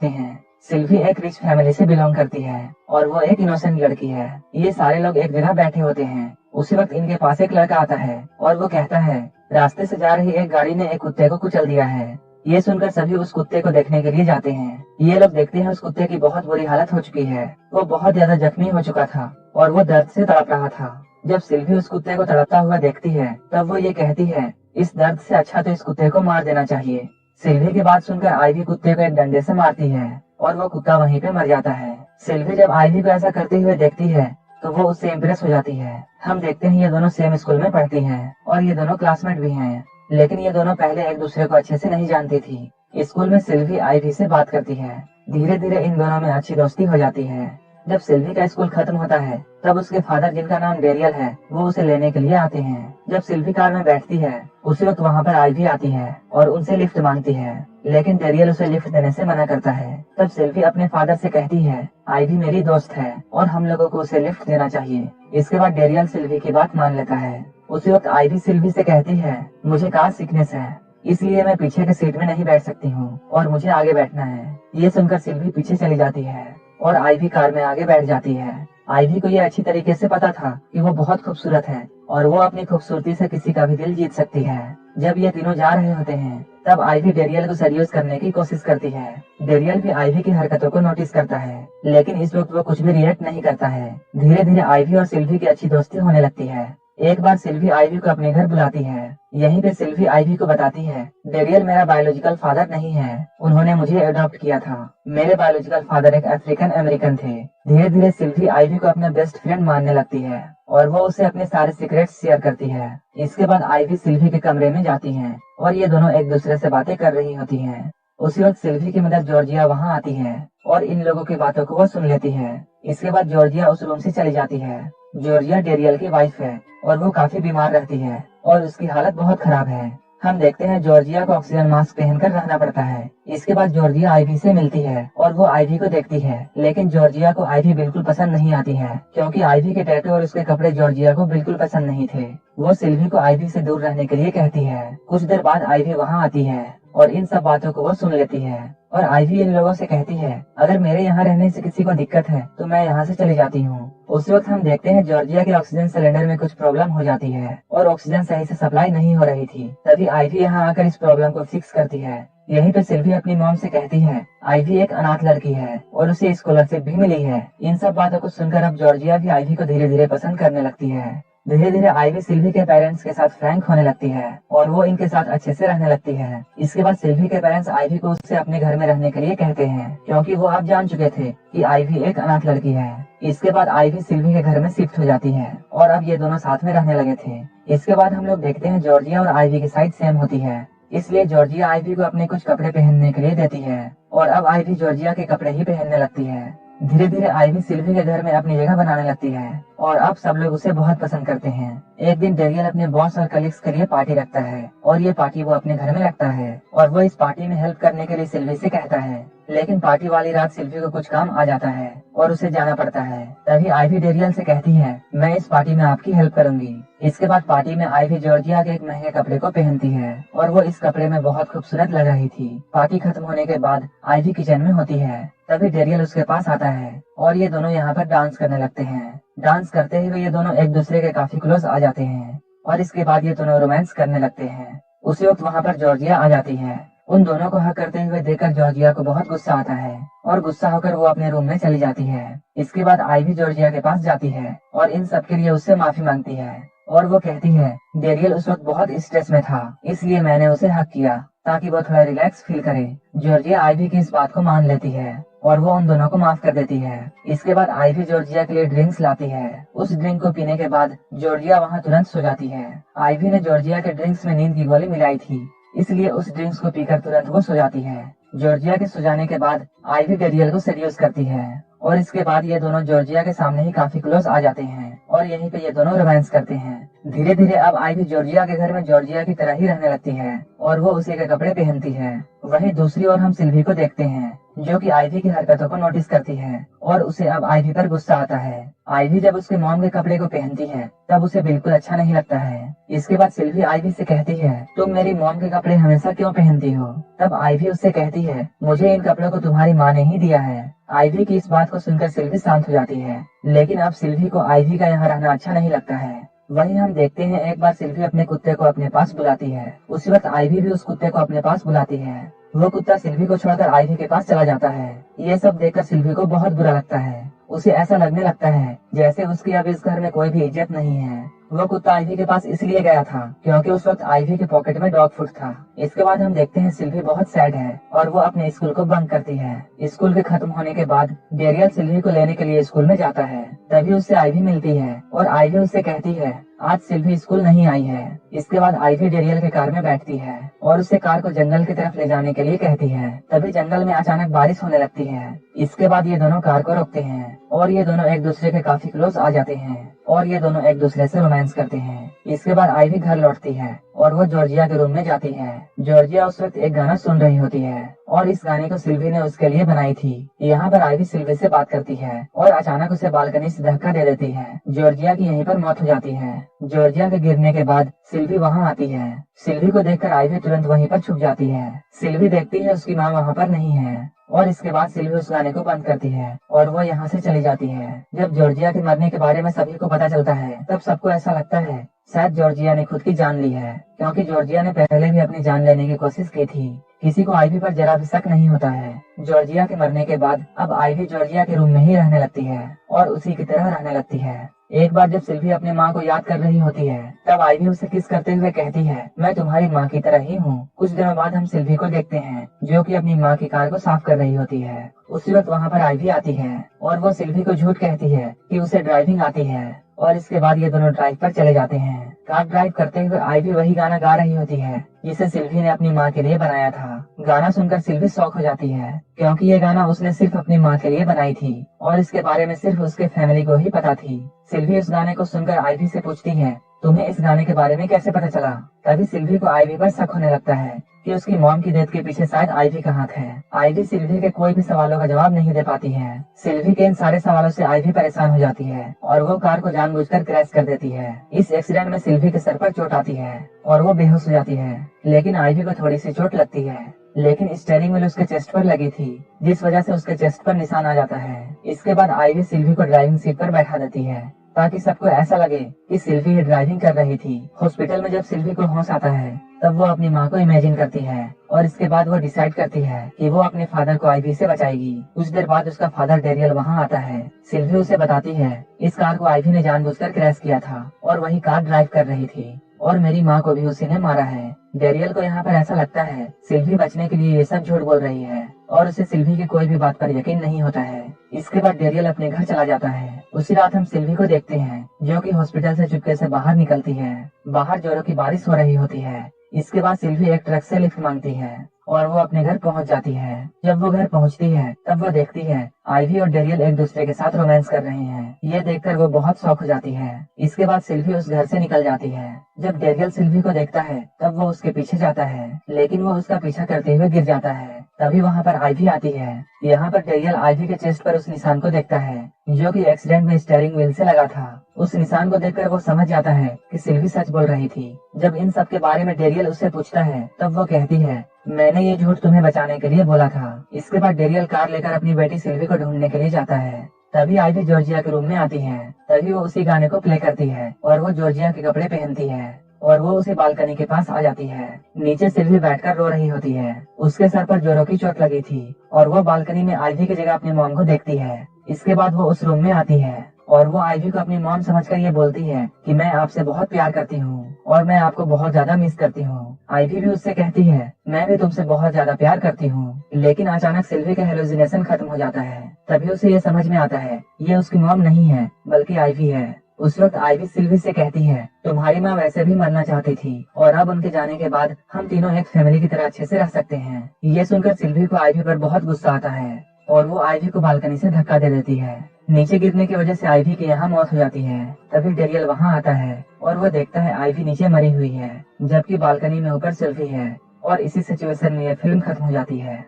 हैं। सिल्वी एक rich family से बिलोंग करती है और वो एक इनोसेंट लड़की है। ये सारे लोग एक जगह बैठे होते हैं। उसी वक्त इनके पास एक लड़का आता है और वो कहता है, रास्ते से जा रही एक गाड़ी ने एक कुत्ते को कुचल दिया है। ये सुनकर सभी उस कुत्ते को देखने के लिए जाते हैं। ये लोग देखते हैं उस कुत्ते की बहुत बुरी हालत हो चुकी है। वो बहुत ज्यादा जख्मी हो चुका था और वो दर्द से तड़प रहा था। जब सिल्वी उस कुत्ते को तड़पता हुआ देखती है तब वो ये कहती है, इस दर्द से अच्छा तो इस कुत्ते को मार देना चाहिए। सिल्वी की बात सुनकर आइवी कुत्ते को एक डंडे से मारती है और वो कुत्ता वहीं पे मर जाता है। सिल्वी जब आइवी को ऐसा करते हुए देखती है तो वो उससे इम्प्रेस हो जाती है। हम देखते हैं ये दोनों सेम स्कूल में पढ़ती हैं और ये दोनों क्लासमेट भी हैं, लेकिन ये दोनों पहले एक दूसरे को अच्छे से नहीं जानती थी। स्कूल में सिल्वी आइवी से बात करती है। धीरे धीरे इन दोनों में अच्छी दोस्ती हो जाती है। जब सिल्वी का स्कूल खत्म होता है तब उसके फादर, जिनका नाम डेरियल है, वो उसे लेने के लिए आते हैं। जब सिल्वी कार में बैठती है उसी वक्त वहाँ पर आइवी आती है और उनसे लिफ्ट मांगती है, लेकिन डेरियल उसे लिफ्ट देने से मना करता है। तब सिल्वी अपने फादर से कहती है, आइवी मेरी दोस्त है और हम लोगों को उसे लिफ्ट देना चाहिए। इसके बाद डेरियल सिल्वी की बात मान लेता है। उसी वक्त आइवी सिल्वी से कहती है, मुझे कार सिकनेस है, इसलिए मैं पीछे के सीट में नहीं बैठ सकती हूँ और मुझे आगे बैठना है। ये सुनकर सिल्वी पीछे चली जाती है और आइवी कार में आगे बैठ जाती है। आइवी को ये अच्छी तरीके से पता था कि वो बहुत खूबसूरत है और वो अपनी खूबसूरती से किसी का भी दिल जीत सकती है। जब ये तीनों जा रहे होते हैं तब आइवी डेरियल को सीरियस करने की कोशिश करती है। डेरियल भी आइवी की हरकतों को नोटिस करता है, लेकिन इस वक्त वो कुछ भी रिएक्ट नहीं करता है। धीरे धीरे आइवी और सिल्वी की अच्छी दोस्ती होने लगती है। एक बार सिल्वी आइवी को अपने घर बुलाती है। यहीं पे सिल्वी आइवी को बताती है, डेरियल मेरा बायोलॉजिकल फादर नहीं है, उन्होंने मुझे अडॉप्ट किया था। मेरे बायोलॉजिकल फादर एक अफ्रीकन अमेरिकन थे। धीरे धीरे सिल्वी आइवी को अपना बेस्ट फ्रेंड मानने लगती है और वो उसे अपने सारे सीक्रेट्स शेयर करती है। इसके बाद आइवी सिल्वी के कमरे में जाती है और ये दोनों एक दूसरे से बातें कर रही होती हैं। उसी वक्त सिल्वी की मदर जॉर्जिया वहाँ आती है और इन लोगों की बातों को वो सुन लेती है। इसके बाद जॉर्जिया उस रूम से चली जाती है। जॉर्जिया डेरियल की वाइफ है और वो काफी बीमार रहती है और उसकी हालत बहुत खराब है। हम देखते हैं जॉर्जिया को ऑक्सीजन मास्क पहनकर रहना पड़ता है। इसके बाद जॉर्जिया आइवी से मिलती है और वो आइवी को देखती है, लेकिन जॉर्जिया को आइवी बिल्कुल पसंद नहीं आती है क्योंकि आइवी के टैटू और उसके कपड़े जॉर्जिया को बिल्कुल पसंद नहीं थे। वो सिल्वी को आइवी से दूर रहने के लिए कहती है। कुछ देर बाद आइवी वहाँ आती है और इन सब बातों को वो सुन लेती है और आइवी इन लोगों से कहती है, अगर मेरे यहाँ रहने से किसी को दिक्कत है तो मैं यहाँ से चली जाती हूँ। उस वक्त हम देखते हैं जॉर्जिया के ऑक्सीजन सिलेंडर में कुछ प्रॉब्लम हो जाती है और ऑक्सीजन सही से सप्लाई नहीं हो रही थी। तभी आइवी यहाँ आकर इस प्रॉब्लम को फिक्स करती है। यहीं पे सिल्वी अपनी मॉम से कहती है, आइवी एक अनाथ लड़की है और उसे स्कॉलरशिप भी मिली है। इन सब बातों को सुनकर अब जॉर्जिया भी आइवी को धीरे धीरे पसंद करने लगती है। धीरे धीरे आइवी सिल्वी के पेरेंट्स के साथ फ्रैंक होने लगती है और वो इनके साथ अच्छे से रहने लगती है। इसके बाद सिल्वी के पेरेंट्स आइवी को उससे अपने घर में रहने के लिए कहते हैं क्योंकि वो अब जान चुके थे कि आइवी एक अनाथ लड़की है। इसके बाद आइवी सिल्वी के घर में शिफ्ट हो जाती है और अब ये दोनों साथ में रहने लगे थे। इसके बाद हम लोग देखते हैं जॉर्जिया और आइवी की साइड सेम होती है, इसलिए जॉर्जिया आइवी को अपने कुछ कपड़े पहनने के लिए देती है और अब आइवी जॉर्जिया के कपड़े ही पहनने लगती है। धीरे धीरे आइवी सिल्वी के घर में अपनी जगह बनाने लगती है और अब सब लोग उसे बहुत पसंद करते हैं। एक दिन डेरियल अपने बॉस और कलीग्स के लिए पार्टी रखता है और ये पार्टी वो अपने घर में रखता है और वो इस पार्टी में हेल्प करने के लिए सिल्वी से कहता है, लेकिन पार्टी वाली रात सिल्वी को कुछ काम आ जाता है और उसे जाना पड़ता है। तभी आइवी डेरियल से कहती है, मैं इस पार्टी में आपकी हेल्प करूंगी। इसके बाद पार्टी में आइवी जॉर्जिया के एक महंगे कपड़े को पहनती है और वो इस कपड़े में बहुत खूबसूरत लग रही थी। पार्टी खत्म होने के बाद आइवी किचन में होती है। तभी डेरियल उसके पास आता है और ये दोनों यहाँ पर डांस करने लगते हैं। डांस करते हुए ये दोनों एक दूसरे के काफी क्लोज आ जाते हैं और इसके बाद ये दोनों रोमांस करने लगते हैं। उसी वक्त वहाँ पर जॉर्जिया आ जाती है। उन दोनों को हक करते हुए देखकर जॉर्जिया को बहुत गुस्सा आता है और गुस्सा होकर वो अपने रूम में चली जाती है। इसके बाद आइवी जॉर्जिया के पास जाती है और इन सब के लिए उससे माफी मांगती है और वो कहती है, डेरियल उस वक्त बहुत स्ट्रेस में था, इसलिए मैंने उसे हक किया ताकि वो थोड़ा रिलैक्स फील करे। जॉर्जिया आइवी की इस बात को मान लेती है और वो उन दोनों को माफ कर देती है। इसके बाद आइवी जॉर्जिया के लिए ड्रिंक्स लाती है। उस ड्रिंक को पीने के बाद जॉर्जिया वहाँ तुरंत सो जाती है। आइवी ने जॉर्जिया के ड्रिंक्स में नींद की गोली मिलाई थी, इसलिए उस ड्रिंक्स को पीकर तुरंत वो सो जाती है। जॉर्जिया के सो जाने के बाद आइवी डेरियल को सीरियस करती है और इसके बाद ये दोनों जॉर्जिया के सामने ही काफी क्लोज आ जाते हैं और यहीं पे ये दोनों रोमांस करते हैं। धीरे धीरे अब आइवी जॉर्जिया के घर में जॉर्जिया की तरह ही रहने लगती है और वो उसी के कपड़े पहनती है। वहीं दूसरी ओर हम सिल्वी को देखते हैं। जो कि आइवी की हरकतों को नोटिस करती है और उसे अब आइवी पर गुस्सा आता है। आइवी जब उसके मॉम के कपड़े को पहनती है तब उसे बिल्कुल अच्छा नहीं लगता है। इसके बाद सिल्वी आइवी से कहती है, तुम मेरी मॉम के कपड़े हमेशा क्यों पहनती हो? तब आइवी उससे कहती है, मुझे इन कपड़ों को तुम्हारी माँ ने ही दिया है। आइवी की इस बात को सुनकर सिल्वी शांत हो जाती है, लेकिन अब सिल्वी को आइवी का यहाँ रहना अच्छा नहीं लगता है। वहीं हम देखते हैं एक बार सिल्वी अपने कुत्ते को अपने पास बुलाती है। उसी वक्त आइवी भी उस कुत्ते को अपने पास बुलाती है। वो कुत्ता सिल्वी को छोड़कर आइवी के पास चला जाता है। ये सब देखकर सिल्वी को बहुत बुरा लगता है। उसे ऐसा लगने लगता है जैसे उसकी अब इस घर में कोई भी इज्जत नहीं है। वो कुत्ता आइवी के पास इसलिए गया था क्योंकि उस वक्त आइवी के पॉकेट में डॉग फूड था। इसके बाद हम देखते हैं सिल्वी बहुत सैड है और वो अपने स्कूल को बंक करती है। स्कूल के खत्म होने के बाद डेरियल सिल्वी को लेने के लिए स्कूल में जाता है। तभी उससे आइवी मिलती है और आइवी उससे कहती है, आज सिल्वी स्कूल नहीं आई है। इसके बाद आइवी डेरियल के कार में बैठती है और उससे कार को जंगल की तरफ ले जाने के लिए कहती है। तभी जंगल में अचानक बारिश होने लगती है। इसके बाद ये दोनों कार को रोकते हैं और ये दोनों एक दूसरे के काफी क्लोज आ जाते हैं और ये दोनों एक दूसरे से रोमांस करते हैं। इसके बाद आइवी घर लौटती है और वो जॉर्जिया के रूम में जाती है। जॉर्जिया उस वक्त एक गाना सुन रही होती है और इस गाने को सिल्वी ने उसके लिए बनाई थी। यहाँ पर आइवी सिल्वी से बात करती है और अचानक उसे बालकनी से धक्का दे देती है। जॉर्जिया की यहीं पर मौत हो जाती है। जॉर्जिया के गिरने के बाद सिल्वी वहाँ आती है। सिल्वी को देखकर आइवी तुरंत वहीं पर छुप जाती है। सिल्वी देखती है उसकी माँ वहाँ पर नहीं है और इसके बाद सिल्वी उस गाने को बंद करती है और वो यहाँ से चली जाती है। जब जॉर्जिया के मरने के बारे में सभी को पता चलता है तब सबको ऐसा लगता है शायद जॉर्जिया ने खुद की जान ली है, क्योंकि जॉर्जिया ने पहले भी अपनी जान लेने की कोशिश की थी। किसी को आइवी पर जरा भी शक नहीं होता है। जॉर्जिया के मरने के बाद अब आइवी जॉर्जिया के रूम में ही रहने लगती है और उसी की तरह रहने लगती है। एक बार जब सिल्वी अपनी माँ को याद कर रही होती है तब आइवी उसे किस करते हुए कहती है, मैं तुम्हारी माँ की तरह ही हूँ। कुछ दिनों बाद हम सिल्वी को देखते हैं जो कि अपनी माँ की कार को साफ कर रही होती है। उसी वक्त वहाँ पर आइवी आती है और वो सिल्वी को झूठ कहती है कि उसे ड्राइविंग आती है और इसके बाद ये दोनों ड्राइव पर चले जाते हैं। कार ड्राइव करते हुए आइवी वही गाना गा रही होती है जिसे सिल्वी ने अपनी माँ के लिए बनाया था। गाना सुनकर सिल्वी शॉक हो जाती है क्योंकि ये गाना उसने सिर्फ अपनी माँ के लिए बनाई थी और इसके बारे में सिर्फ उसके फैमिली को ही पता थी। सिल्वी उस गाने को सुनकर आइवी से पूछती है, तुम्हें इस गाने के बारे में कैसे पता चला? तभी सिल्वी को आइवी पर शक होने लगता है कि उसकी मॉम की डेथ के पीछे शायद आइवी का हाथ है। आइवी सिल्वी के कोई भी सवालों का जवाब नहीं दे पाती है। सिल्वी के इन सारे सवालों से आइवी परेशान हो जाती है और वो कार को जानबूझकर क्रैश कर देती है। इस एक्सीडेंट में सिल्वी के सर पर चोट आती है और वो बेहोश हो जाती है, लेकिन आइवी को थोड़ी सी चोट लगती है। लेकिन स्टीयरिंग व्हील उसके चेस्ट पर लगी थी जिस वजह से उसके चेस्ट पर निशान आ जाता है। इसके बाद आइवी सिल्वी को ड्राइविंग सीट पर बैठा देती है ताकि सबको ऐसा लगे कि सिल्वी ही ड्राइविंग कर रही थी। हॉस्पिटल में जब सिल्वी को होश आता है तब वो अपनी माँ को इमेजिन करती है और इसके बाद वो डिसाइड करती है कि वो अपने फादर को आइवी से बचाएगी। कुछ देर बाद उसका फादर डेरियल वहाँ आता है। सिल्वी उसे बताती है, इस कार को आइवी ने जानबूझकर क्रैश किया था और वही कार ड्राइव कर रही थी और मेरी माँ को भी उसी ने मारा है। डेरियल को यहाँ पर ऐसा लगता है सिल्वी बचने के लिए ये सब झूठ बोल रही है और उसे सिल्वी की कोई भी बात पर यकीन नहीं होता है। इसके बाद डेरियल अपने घर चला जाता है। उसी रात हम सिल्वी को देखते हैं जो कि हॉस्पिटल से चुपके से बाहर निकलती है। बाहर जोरों की बारिश हो रही होती है। इसके बाद सिल्वी एक ट्रक से लिफ्ट मांगती है और वो अपने घर पहुंच जाती है। जब वो घर पहुंचती है तब वो देखती है आइवी और डेरियल एक दूसरे के साथ रोमांस कर रहे हैं। ये देखकर वो बहुत शॉक हो जाती है। इसके बाद सिल्वी उस घर से निकल जाती है। जब डेरियल सिल्वी को देखता है तब वो उसके पीछे जाता है, लेकिन वो उसका पीछा करते हुए गिर जाता है। तभी वहाँ पर आइवी आती है। यहाँ पर डेरियल आइवी के चेस्ट पर उस निशान को देखता है जो कि एक्सीडेंट में स्टीयरिंग व्हील से लगा था। उस निशान को देखकर वो समझ जाता है कि सिल्वी सच बोल रही थी। जब इन सब के बारे में डेरियल उससे पूछता है तब वो कहती है, मैंने ये झूठ तुम्हें बचाने के लिए बोला था। इसके बाद डेरियल कार लेकर अपनी बेटी सिल्वी को ढूंढने के लिए जाता है। तभी आइवी जॉर्जिया के रूम में आती है। तभी वो उसी गाने को प्ले करती है और वो जॉर्जिया के कपड़े पहनती है और वो उसे बालकनी के पास आ जाती है। नीचे सिल्वी बैठकर रो रही होती है। उसके सर पर जोरों की चोट लगी थी और वो बालकनी में आइवी की जगह अपनी मॉम को देखती है। इसके बाद वो उस रूम में आती है और वो आइवी को अपनी मॉम समझकर ये बोलती है कि मैं आपसे बहुत प्यार करती हूँ और मैं आपको बहुत ज्यादा मिस करती हूँ। आइवी भी उससे कहती है, मैं भी तुमसे बहुत ज्यादा प्यार करती हूँ। लेकिन अचानक सिल्वी का हेलुसिनेशन खत्म हो जाता है। तभी उसे ये समझ में आता है ये उसकी मॉम नहीं है बल्कि आइवी है। उस वक्त आइवी सिल्वी से कहती है, तुम्हारी माँ वैसे भी मरना चाहती थी और अब उनके जाने के बाद हम तीनों एक फैमिली की तरह अच्छे से रह सकते हैं। ये सुनकर सिल्वी को आइवी पर बहुत गुस्सा आता है और वो आइवी को बालकनी से धक्का दे देती है। नीचे गिरने की वजह से आइवी की यहाँ मौत हो जाती है। तभी डेरियल वहाँ आता है और वो देखता है आइवी नीचे मरी हुई है जबकि बालकनी में ऊपर सिल्वी है और इसी सिचुएशन में ये फिल्म खत्म हो जाती है।